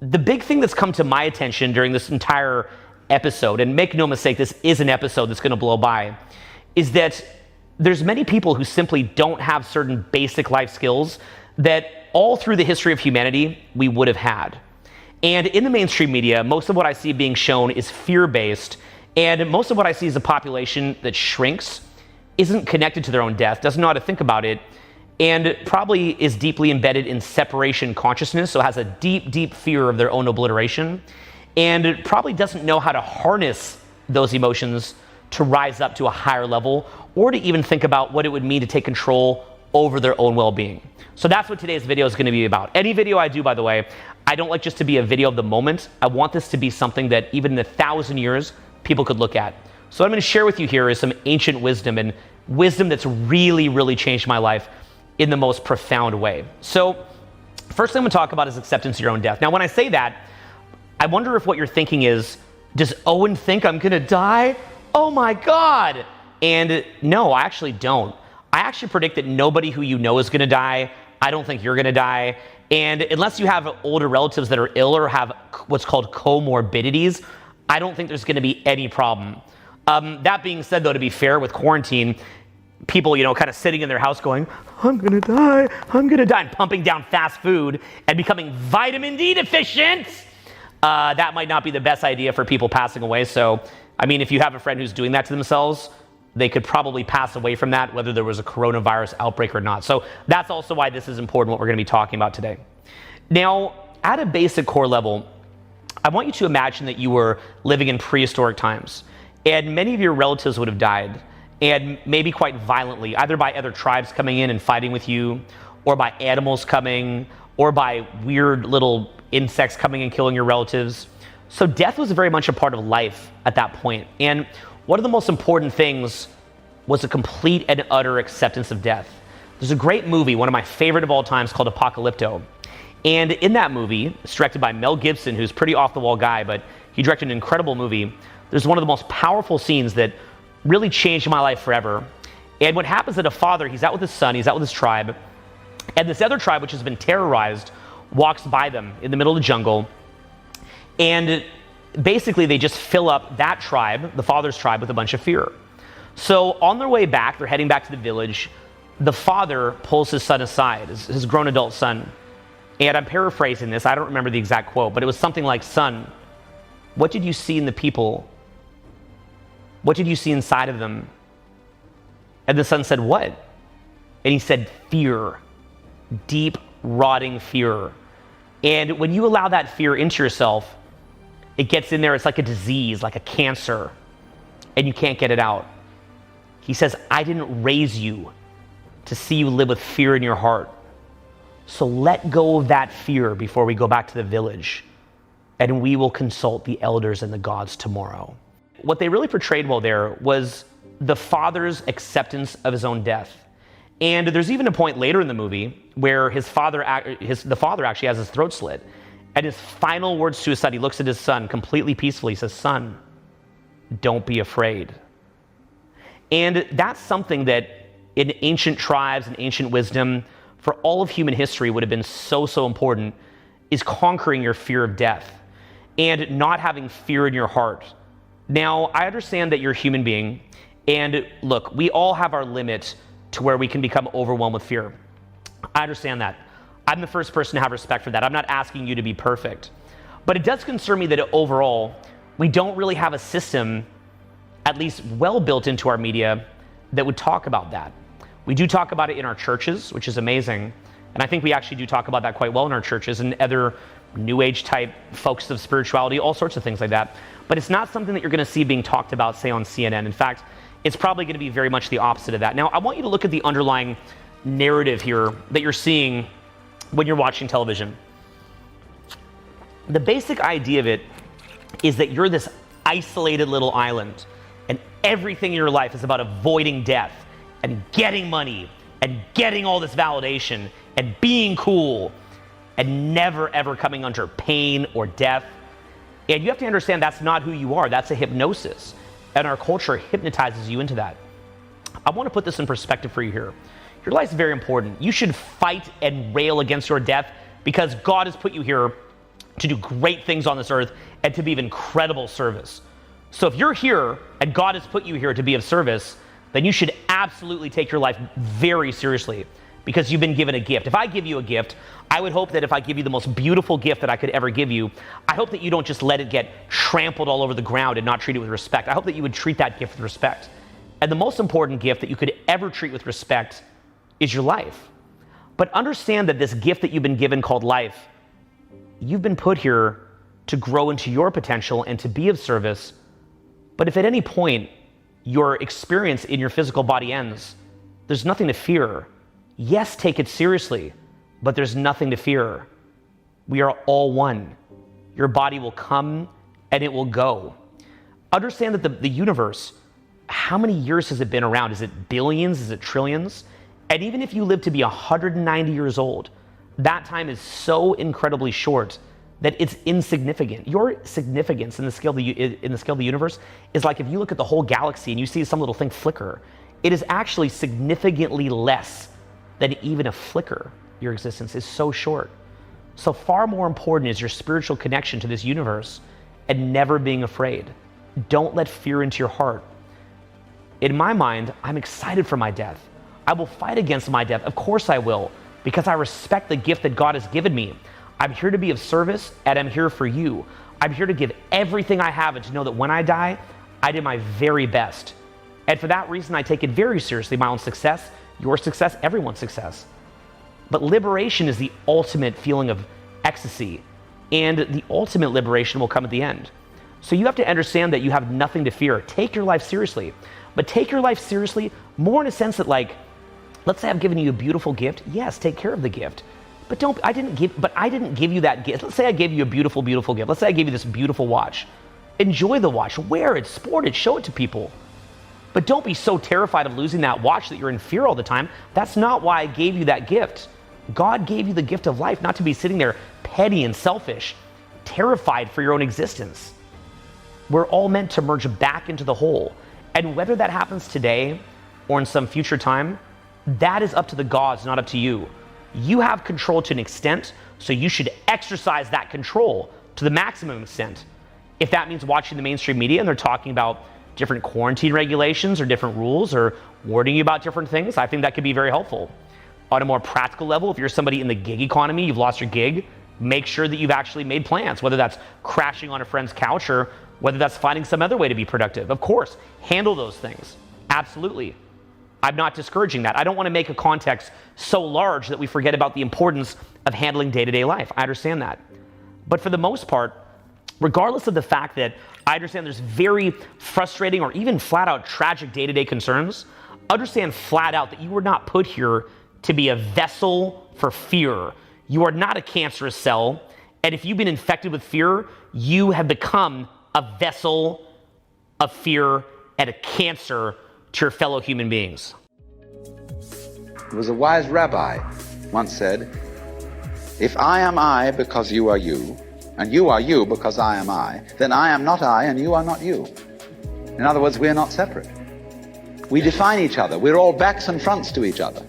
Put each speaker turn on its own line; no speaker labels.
The big thing that's come to my attention during this entire episode, and make no mistake, this is an episode that's going to blow by, is that there's many people who simply don't have certain basic life skills that all through the history of humanity we would have had. And in the mainstream media, most of what I see being shown is fear-based, and most of what I see is a population that shrinks, isn't connected to their own death, doesn't know how to think about it, and probably is deeply embedded in separation consciousness, so has a deep, deep fear of their own obliteration, and probably doesn't know how to harness those emotions to rise up to a higher level, or to even think about what it would mean to take control over their own well-being. So that's what today's video is going to be about. Any video I do, by the way, I don't like just to be a video of the moment. I want this to be something that even in 1,000 years, people could look at. So what I'm going to share with you here is some ancient wisdom, and wisdom that's really, really changed my life in the most profound way. So first thing I'm going to talk about is acceptance of your own death. Now, when I say that, I wonder if what you're thinking is, does Owen think I'm going to die? Oh my God. And no, I actually don't. I actually predict that nobody who you know is going to die. I don't think you're going to die. And unless you have older relatives that are ill or have what's called comorbidities, I don't think there's going to be any problem. That being said, though, to be fair, with quarantine, people, kind of sitting in their house going, I'm going to die, and pumping down fast food and becoming vitamin D deficient, that might not be the best idea for people passing away. So, if you have a friend who's doing that to themselves, they could probably pass away from that, whether there was a coronavirus outbreak or not. So that's also why this is important, what we're going to be talking about today. Now, at a basic core level, I want you to imagine that you were living in prehistoric times, and many of your relatives would have died, and maybe quite violently, either by other tribes coming in and fighting with you, or by animals coming, or by weird little insects coming and killing your relatives. So death was very much a part of life at that point. And one of the most important things was a complete and utter acceptance of death. There's a great movie, one of my favorite of all times, called Apocalypto. And in that movie, it's directed by Mel Gibson, who's a pretty off-the-wall guy, but he directed an incredible movie. There's one of the most powerful scenes that really changed my life forever. And what happens is that a father, he's out with his son, he's out with his tribe, and this other tribe, which has been terrorized, walks by them in the middle of the jungle, and basically they just fill up that tribe, the father's tribe, with a bunch of fear. So on their way back, they're heading back to the village, the father pulls his son aside, his grown adult son, and I'm paraphrasing this, I don't remember the exact quote, but it was something like, son, what did you see in the people? What did you see inside of them? And the son said, what? And he said, fear. Deep, rotting fear. And when you allow that fear into yourself, it gets in there, it's like a disease, like a cancer, and you can't get it out. He says, I didn't raise you to see you live with fear in your heart. So let go of that fear before we go back to the village, and we will consult the elders and the gods tomorrow. What they really portrayed well there was the father's acceptance of his own death. And there's even a point later in the movie where the father actually has his throat slit. And his final words to his son, he looks at his son completely peacefully, he says, son, don't be afraid. And that's something that in ancient tribes and ancient wisdom, for all of human history would have been so, so important, is conquering your fear of death and not having fear in your heart. Now, I understand that you're a human being, and look, we all have our limit to where we can become overwhelmed with fear. I understand that. I'm the first person to have respect for that. I'm not asking you to be perfect. But it does concern me that overall, we don't really have a system, at least well built into our media, that would talk about that. We do talk about it in our churches, which is amazing. And I think we actually do talk about that quite well in our churches and other New Age type folks of spirituality, all sorts of things like that. But it's not something that you're going to see being talked about, say, on CNN. In fact, it's probably going to be very much the opposite of that. Now, I want you to look at the underlying narrative here that you're seeing when you're watching television. The basic idea of it is that you're this isolated little island, and everything in your life is about avoiding death and getting money and getting all this validation and being cool and never ever coming under pain or death. And you have to understand that's not who you are. That's a hypnosis. And our culture hypnotizes you into that. I want to put this in perspective for you here. Your life is very important. You should fight and rail against your death because God has put you here to do great things on this earth, and to be of incredible service. So if you're here and God has put you here to be of service, then you should absolutely take your life very seriously, because you've been given a gift. If I give you a gift, I would hope that if I give you the most beautiful gift that I could ever give you, I hope that you don't just let it get trampled all over the ground and not treat it with respect. I hope that you would treat that gift with respect. And the most important gift that you could ever treat with respect is your life. But understand that this gift that you've been given called life, you've been put here to grow into your potential and to be of service. But if at any point your experience in your physical body ends, there's nothing to fear. Yes, take it seriously, but there's nothing to fear. We are all one. Your body will come and it will go. Understand that the universe, how many years has it been around? Is it billions? Is it trillions? And even if you live to be 190 years old, that time is so incredibly short that it's insignificant. Your significance in the scale of the universe is like if you look at the whole galaxy and you see some little thing flicker, it is actually significantly less than even a flicker. Your existence is so short. So far more important is your spiritual connection to this universe and never being afraid. Don't let fear into your heart. In my mind, I'm excited for my death. I will fight against my death. Of course I will, because I respect the gift that God has given me. I'm here to be of service, and I'm here for you. I'm here to give everything I have and to know that when I die, I did my very best. And for that reason, I take it very seriously, my own success, your success, everyone's success. But liberation is the ultimate feeling of ecstasy, and the ultimate liberation will come at the end. So you have to understand that you have nothing to fear. Take your life seriously, but take your life seriously more in a sense that, like, let's say I've given you a beautiful gift. Yes, take care of the gift. But I didn't give you that gift. Let's say I gave you a beautiful, beautiful gift. Let's say I gave you this beautiful watch. Enjoy the watch, wear it, sport it, show it to people. But don't be so terrified of losing that watch that you're in fear all the time. That's not why I gave you that gift. God gave you the gift of life, not to be sitting there petty and selfish, terrified for your own existence. We're all meant to merge back into the whole. And whether that happens today or in some future time, that is up to the gods, not up to you. You have control to an extent, so you should exercise that control to the maximum extent. If that means watching the mainstream media and they're talking about different quarantine regulations or different rules or warning you about different things, I think that could be very helpful. On a more practical level, if you're somebody in the gig economy, you've lost your gig, make sure that you've actually made plans, whether that's crashing on a friend's couch or whether that's finding some other way to be productive. Of course, handle those things. Absolutely. I'm not discouraging that. I don't want to make a context so large that we forget about the importance of handling day-to-day life. I understand that. But for the most part, regardless of the fact that I understand there's very frustrating or even flat out tragic day-to-day concerns, understand flat out that you were not put here to be a vessel for fear. You are not a cancerous cell. And if you've been infected with fear, you have become a vessel of fear and a cancer to your fellow human beings.
There was a wise rabbi once said, "If I am I because you are you, and you are you because I am I, then I am not I and you are not you." In other words, we are not separate. We define each other. We're all backs and fronts to each other.